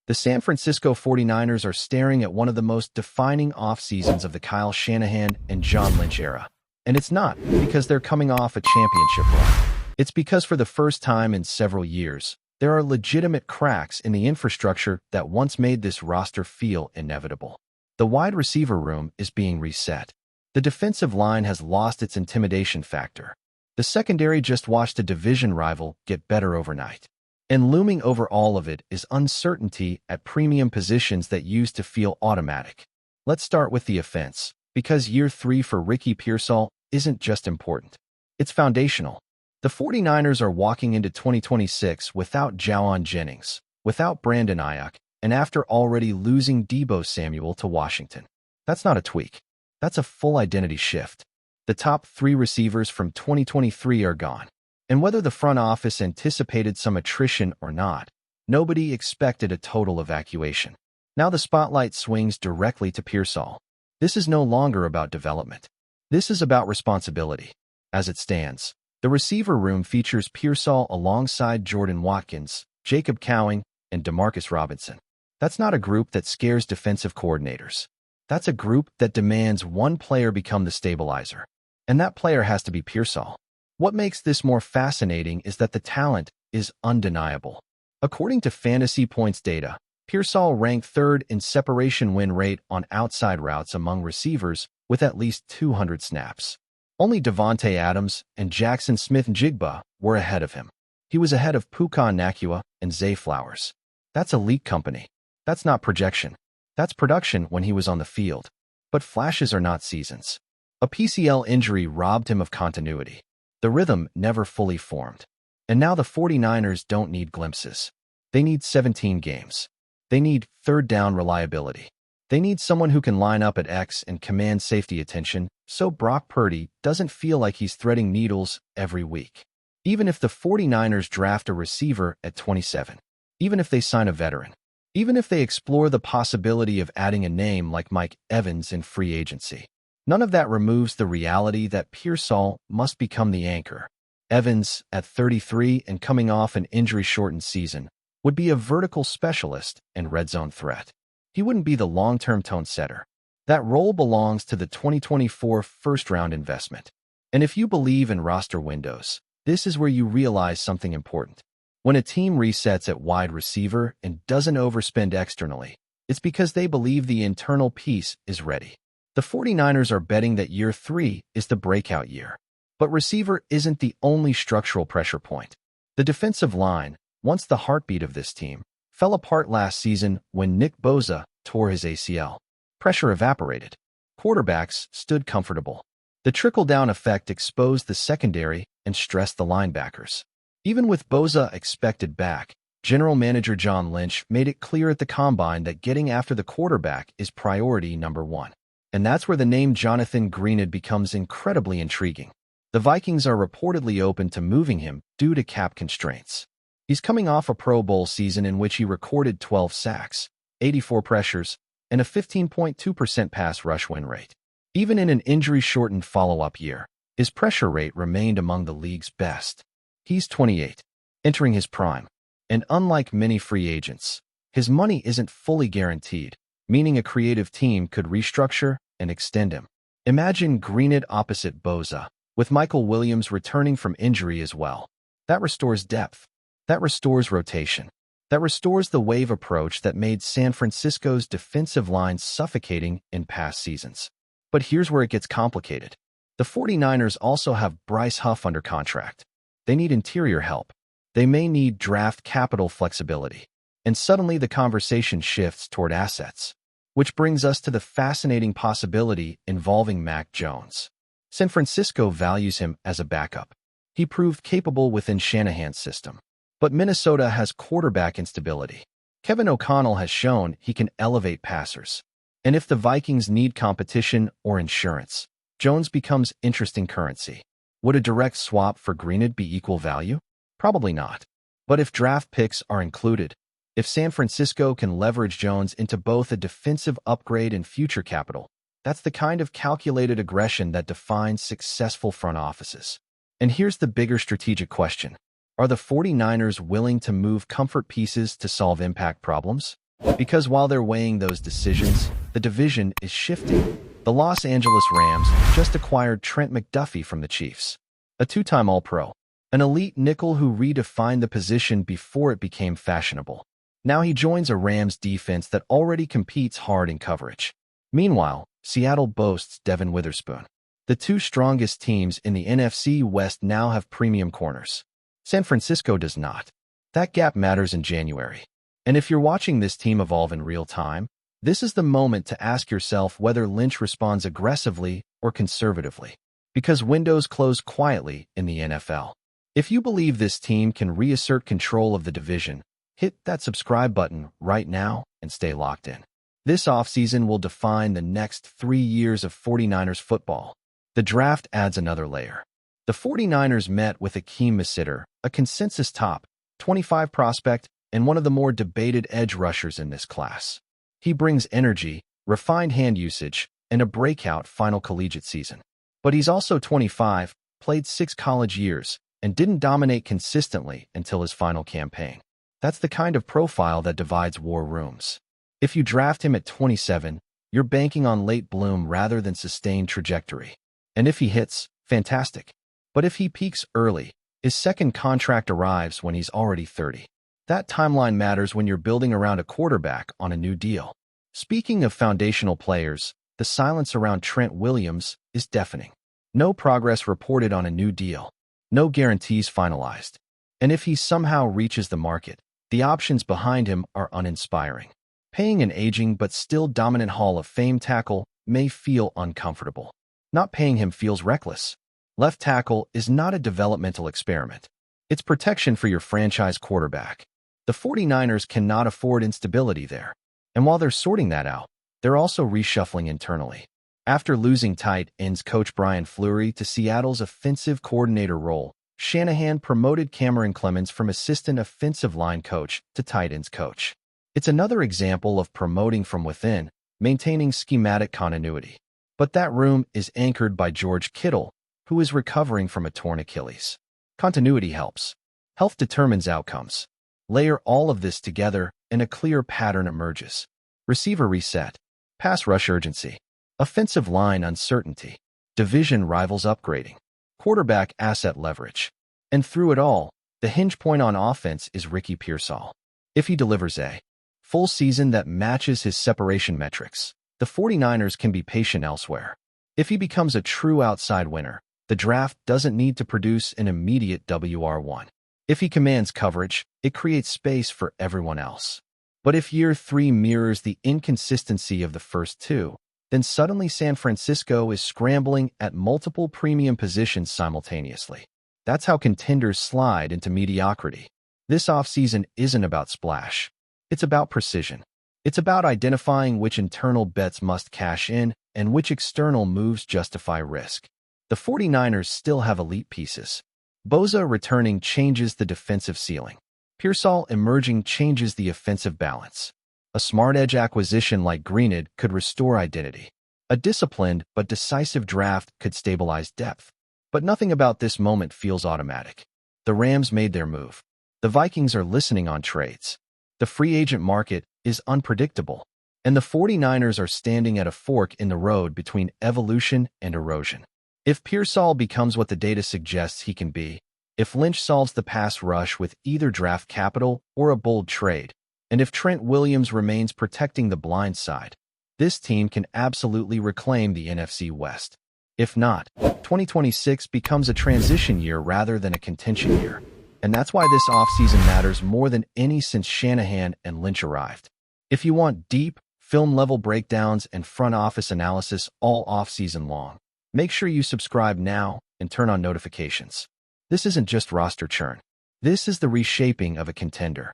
The San Francisco 49ers are staring at one of the most defining off-seasons of the Kyle Shanahan and John Lynch era. And it's not because they're coming off a championship run. It's because for the first time in several years, there are legitimate cracks in the infrastructure that once made this roster feel inevitable. The wide receiver room is being reset. The defensive line has lost its intimidation factor. The secondary just watched a division rival get better overnight. And looming over all of it is uncertainty at premium positions that used to feel automatic. Let's start with the offense, because year 3 for Ricky Pearsall isn't just important. It's foundational. The 49ers are walking into 2026 without Jawan Jennings, without Brandon Ayuk, and after already losing Deebo Samuel to Washington. That's not a tweak. That's a full identity shift. The top 3 receivers from 2023 are gone. And whether the front office anticipated some attrition or not, nobody expected a total evacuation. Now the spotlight swings directly to Pearsall. This is no longer about development. This is about responsibility. As it stands, the receiver room features Pearsall alongside Jordan Watkins, Jacob Cowing, and Demarcus Robinson. That's not a group that scares defensive coordinators. That's a group that demands one player become the stabilizer. And that player has to be Pearsall. What makes this more fascinating is that the talent is undeniable. According to Fantasy Points data, Pearsall ranked 3rd in separation win rate on outside routes among receivers with at least 200 snaps. Only Devontae Adams and Jackson Smith-Njigba were ahead of him. He was ahead of Puka Nacua and Zay Flowers. That's elite company. That's not projection. That's production when he was on the field. But flashes are not seasons. A PCL injury robbed him of continuity. The rhythm never fully formed. And now the 49ers don't need glimpses. They need 17 games. They need third down reliability. They need someone who can line up at X and command safety attention, so Brock Purdy doesn't feel like he's threading needles every week. Even if the 49ers draft a receiver at 27, even if they sign a veteran, even if they explore the possibility of adding a name like Mike Evans in free agency, none of that removes the reality that Pearsall must become the anchor. Evans, at 33 and coming off an injury-shortened season, would be a vertical specialist and red zone threat. He wouldn't be the long-term tone setter. That role belongs to the 2024 first-round investment. And if you believe in roster windows, this is where you realize something important. When a team resets at wide receiver and doesn't overspend externally, it's because they believe the internal piece is ready. The 49ers are betting that year 3 is the breakout year. But receiver isn't the only structural pressure point. The defensive line, once the heartbeat of this team, fell apart last season when Nick Bosa tore his ACL. Pressure evaporated. Quarterbacks stood comfortable. The trickle-down effect exposed the secondary and stressed the linebackers. Even with Bosa expected back, General Manager John Lynch made it clear at the Combine that getting after the quarterback is priority number 1. And that's where the name Jonathan Greenard becomes incredibly intriguing. The Vikings are reportedly open to moving him due to cap constraints. He's coming off a Pro Bowl season in which he recorded 12 sacks, 84 pressures, and a 15.2% pass rush win rate. Even in an injury-shortened follow-up year, his pressure rate remained among the league's best. He's 28, entering his prime. And unlike many free agents, his money isn't fully guaranteed, meaning a creative team could restructure and extend him. Imagine Greenard opposite Bosa, with Michael Williams returning from injury as well. That restores depth. That restores rotation. That restores the wave approach that made San Francisco's defensive line suffocating in past seasons. But here's where it gets complicated. The 49ers also have Bryce Huff under contract. They need interior help. They may need draft capital flexibility. And suddenly the conversation shifts toward assets. Which brings us to the fascinating possibility involving Mac Jones. San Francisco values him as a backup. He proved capable within Shanahan's system. But Minnesota has quarterback instability. Kevin O'Connell has shown he can elevate passers. And if the Vikings need competition or insurance, Jones becomes interesting currency. Would a direct swap for Greenard be equal value? Probably not. But if draft picks are included, if San Francisco can leverage Jones into both a defensive upgrade and future capital, that's the kind of calculated aggression that defines successful front offices. And here's the bigger strategic question. Are the 49ers willing to move comfort pieces to solve impact problems? Because while they're weighing those decisions, the division is shifting. The Los Angeles Rams just acquired Trent McDuffie from the Chiefs, a two-time All-Pro, an elite nickel who redefined the position before it became fashionable. Now he joins a Rams defense that already competes hard in coverage. Meanwhile, Seattle boasts Devin Witherspoon. The two strongest teams in the NFC West now have premium corners. San Francisco does not. That gap matters in January. And if you're watching this team evolve in real time, this is the moment to ask yourself whether Lynch responds aggressively or conservatively. Because windows close quietly in the NFL. If you believe this team can reassert control of the division, hit that subscribe button right now and stay locked in. This offseason will define the next 3 years of 49ers football. The draft adds another layer. The 49ers met with Akeem Masitter, a consensus top 25 prospect and one of the more debated edge rushers in this class. He brings energy, refined hand usage, and a breakout final collegiate season. But he's also 25, played 6 college years, and didn't dominate consistently until his final campaign. That's the kind of profile that divides war rooms. If you draft him at 27, you're banking on late bloom rather than sustained trajectory. And if he hits, fantastic. But if he peaks early, his second contract arrives when he's already 30. That timeline matters when you're building around a quarterback on a new deal. Speaking of foundational players, the silence around Trent Williams is deafening. No progress reported on a new deal. No guarantees finalized. And if he somehow reaches the market, the options behind him are uninspiring. Paying an aging but still dominant Hall of Fame tackle may feel uncomfortable. Not paying him feels reckless. Left tackle is not a developmental experiment. It's protection for your franchise quarterback. The 49ers cannot afford instability there. And while they're sorting that out, they're also reshuffling internally. After losing tight ends coach Brian Fleury to Seattle's offensive coordinator role, Shanahan promoted Cameron Clemens from assistant offensive line coach to tight ends coach. It's another example of promoting from within, maintaining schematic continuity. But that room is anchored by George Kittle, who is recovering from a torn Achilles. Continuity helps. Health determines outcomes. Layer all of this together, and a clear pattern emerges. Receiver reset. Pass rush urgency. Offensive line uncertainty. Division rivals upgrading. Quarterback asset leverage. And through it all, the hinge point on offense is Ricky Pearsall. If he delivers a full season that matches his separation metrics, the 49ers can be patient elsewhere. If he becomes a true outside winner, the draft doesn't need to produce an immediate WR1. If he commands coverage, it creates space for everyone else. But if year 3 mirrors the inconsistency of the first 2, then suddenly San Francisco is scrambling at multiple premium positions simultaneously. That's how contenders slide into mediocrity. This offseason isn't about splash. It's about precision. It's about identifying which internal bets must cash in and which external moves justify risk. The 49ers still have elite pieces. Bosa returning changes the defensive ceiling. Pearsall emerging changes the offensive balance. A smart edge acquisition like Greenwood could restore identity. A disciplined but decisive draft could stabilize depth. But nothing about this moment feels automatic. The Rams made their move. The Vikings are listening on trades. The free agent market is unpredictable. And the 49ers are standing at a fork in the road between evolution and erosion. If Pearsall becomes what the data suggests he can be, if Lynch solves the pass rush with either draft capital or a bold trade, and if Trent Williams remains protecting the blind side, this team can absolutely reclaim the NFC West. If not, 2026 becomes a transition year rather than a contention year. And that's why this offseason matters more than any since Shanahan and Lynch arrived. If you want deep, film-level breakdowns and front office analysis all offseason long, make sure you subscribe now and turn on notifications. This isn't just roster churn. This is the reshaping of a contender.